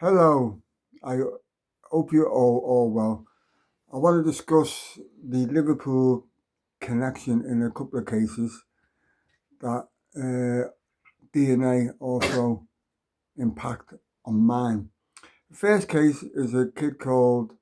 Hello, I hope you're all well. I want to discuss the Liverpool connection in a couple of cases that DNA also impact on mine. The first case is a kid called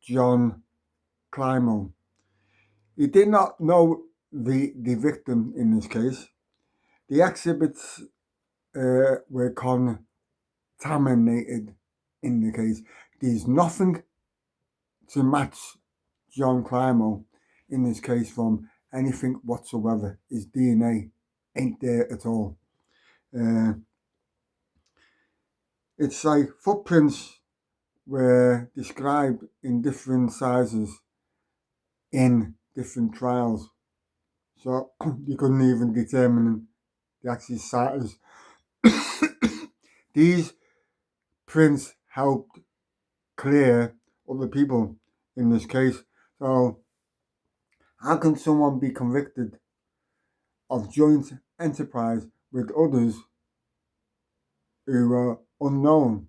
John Climo. He did not know the victim in this case. The exhibits were contaminated in the case. There's nothing to match John Climo in this case from anything whatsoever. His DNA ain't there at all. It's like footprints were described in different sizes in different trials. So you couldn't even determine the actual size. These prints helped clear other people in this case. So how can someone be convicted of joint enterprise with others who are unknown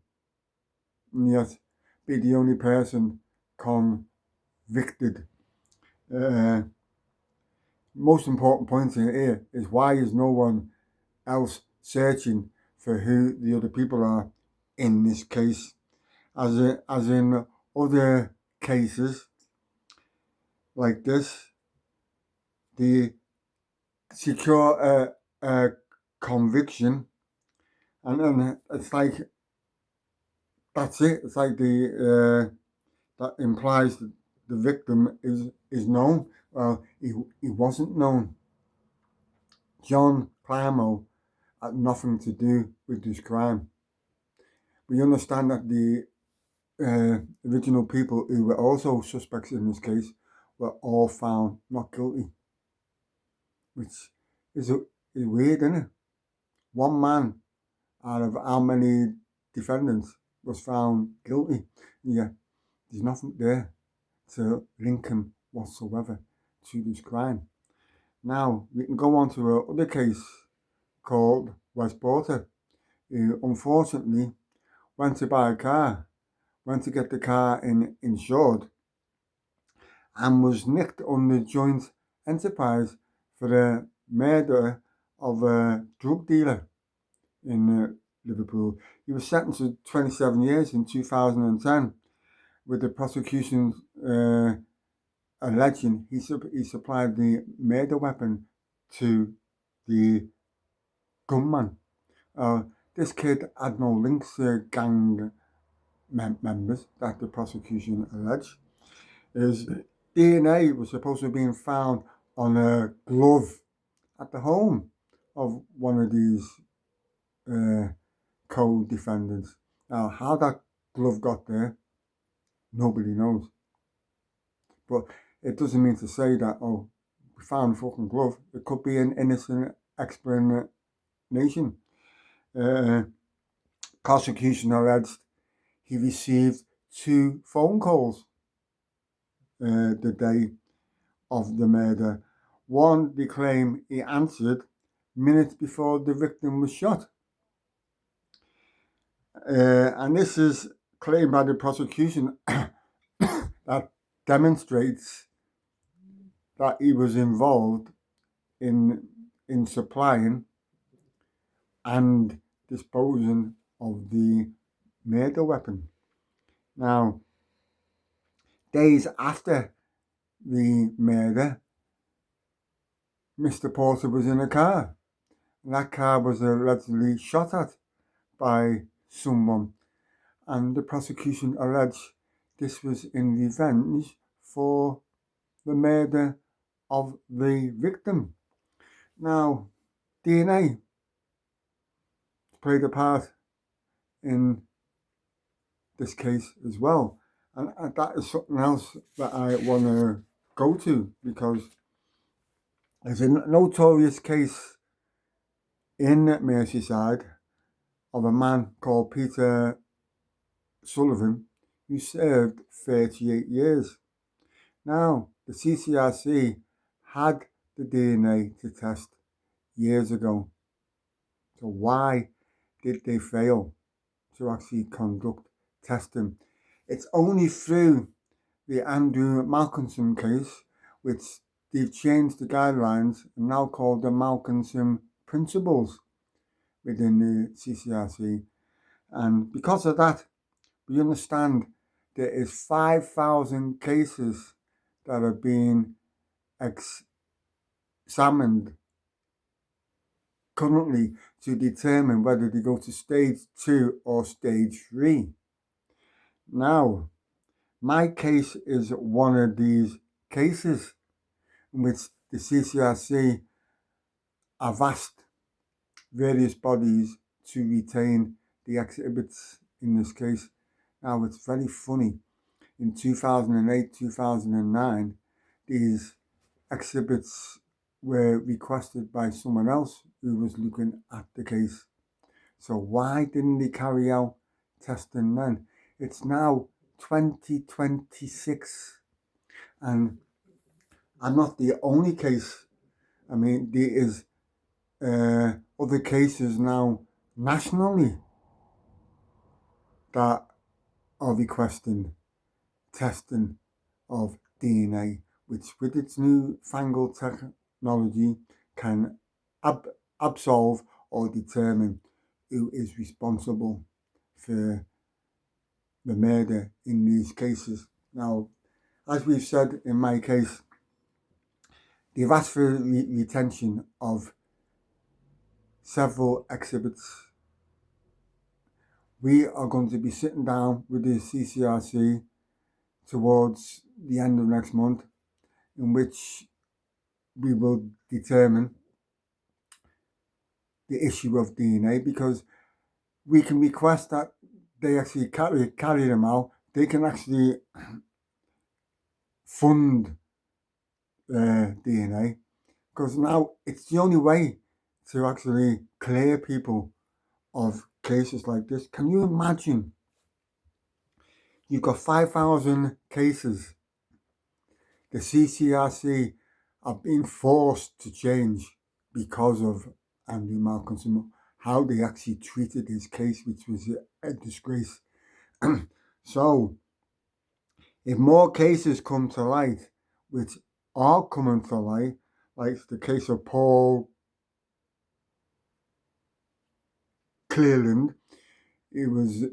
and yet be the only person convicted? Uh, Most important point here is why is no one else searching for who the other people are in this case? As in other cases like this, the secure conviction, and then it's like that's it. It's like the that implies that the victim is known. Well, he wasn't known. John Climo had nothing to do with this crime. We understand that the original people who were also suspects in this case were all found not guilty, which is weird, isn't it? One man out of how many defendants was found guilty. Yeah, there's nothing there to link him whatsoever to this crime. Now, we can go on to another case called West Porter, who unfortunately went to buy a car, went to get the car insured, and was nicked under joint enterprise for the murder of a drug dealer in Liverpool. He was sentenced to 27 years in 2010, with the prosecution alleging he supplied the murder weapon to the gunman. This kid had no links to gang members that the prosecution alleged. His DNA was supposed to have been found on a glove at the home of one of these co-defendants. Now, how that glove got there, nobody knows. But it doesn't mean to say that, oh, we found a fucking glove. It could be an innocent explanation. Prosecution alleged he received 2 phone calls the day of the murder. One, they claim he answered minutes before the victim was shot. And this is claimed by the prosecution that demonstrates that he was involved in supplying and disposing of the murder weapon. Now, days after the murder, Mr. Porter was in a car, and that car was allegedly shot at by someone, and the prosecution alleged this was in revenge for the murder of the victim. Now, DNA played a part in this case as well, and that is something else that I want to go to, because there's a notorious case in Merseyside of a man called Peter Sullivan who served 38 years. Now, the CCRC had the DNA to test years ago. So why did they fail to actually conduct testing. It's only through the Andrew Malcolmson case, which they've changed the guidelines and now called the Malcolmson Principles within the CCRC. And because of that, we understand there is 5,000 cases that are being examined currently to determine whether they go to stage 2 or stage 3. Now, my case is one of these cases in which the CCRC have asked various bodies to retain the exhibits in this case. Now, it's very funny. In 2008, 2009, these exhibits were requested by someone else who was looking at the case. So why didn't they carry out testing then? It's now 2026, and I'm not the only case. I mean, there is other cases now nationally that are requesting testing of DNA, which with its newfangled technology can absolve or determine who is responsible for the murder in these cases. Now, as we've said in my case, they've asked for retention of several exhibits. We are going to be sitting down with the CCRC towards the end of next month, in which we will determine the issue of DNA, because we can request that they actually carry them out. They can actually fund DNA, because now it's the only way to actually clear people of cases like this. Can you imagine? You've got 5,000 cases. The CCRC are being forced to change because of Andrew Malcolmson, how they actually treated his case, which was a disgrace. So, if more cases come to light, which are coming to light, like the case of Paul Clearland, he was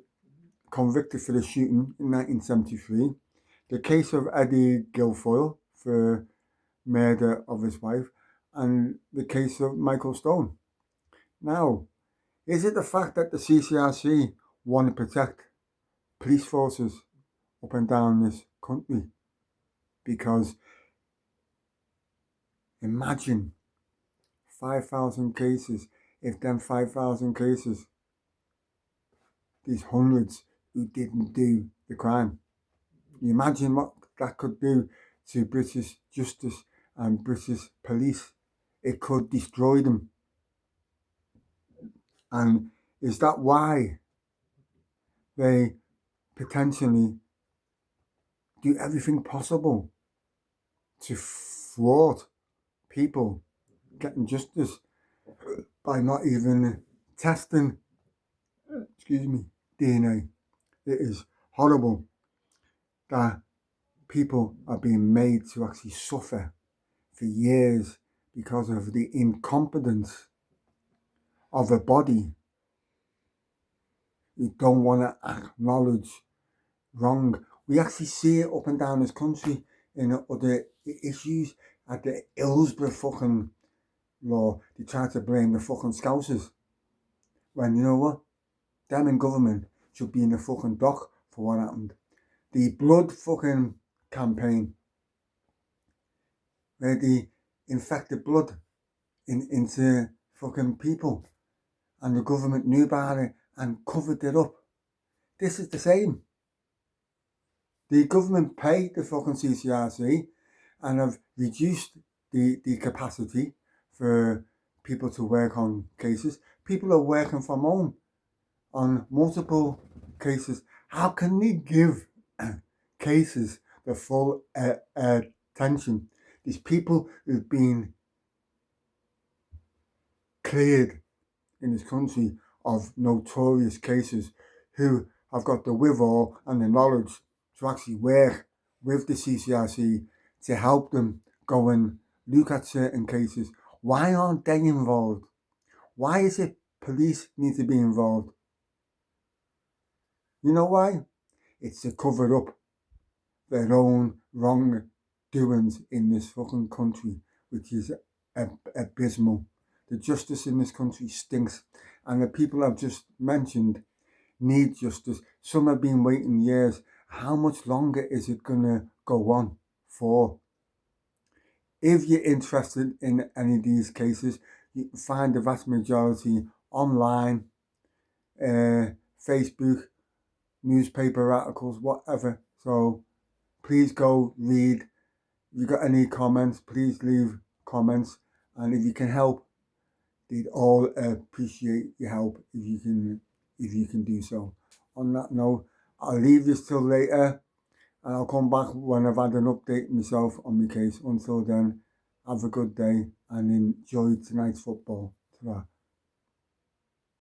convicted for the shooting in 1973. The case of Eddie Guilfoyle for murder of his wife, and the case of Michael Stone. Now, is it the fact that the CCRC want to protect police forces up and down this country? Because imagine 5,000 cases. If them 5,000 cases, these hundreds who didn't do the crime. You imagine what that could do to British justice and British police. It could destroy them. And is that why they potentially do everything possible to thwart people getting justice by not even testing, DNA? It is horrible that people are being made to actually suffer for years because of the incompetence of a body who don't want to acknowledge wrong. We actually see it up and down this country in other issues. At the Hillsborough fucking law, they try to blame the fucking Scousers. When you know what? Them in government should be in the fucking dock for what happened. The blood fucking campaign, where they infected blood into fucking people, and the government knew about it and covered it up. This is the same. The government paid the fucking CCRC and have reduced the capacity for people to work on cases. People are working from home on multiple cases. How can they give cases the full attention? These people who've been cleared in this country of notorious cases who have got the wherewithal and the knowledge to actually work with the CCRC to help them go and look at certain cases. Why aren't they involved? Why is it police need to be involved? You know why? It's to cover up their own wrong doings in this fucking country, which is abysmal. The justice in this country stinks, and the people I've just mentioned need justice. Some have been waiting years. How much longer is it gonna go on for? If you're interested in any of these cases, you can find the vast majority online, Facebook, newspaper articles, whatever. So please go read. If you got any comments, please leave comments. And if you can help, they'd all appreciate your help if you can do so. On that note, I'll leave this till later, and I'll come back when I've had an update myself on my case. Until then, have a good day and enjoy tonight's football. Ta-ra.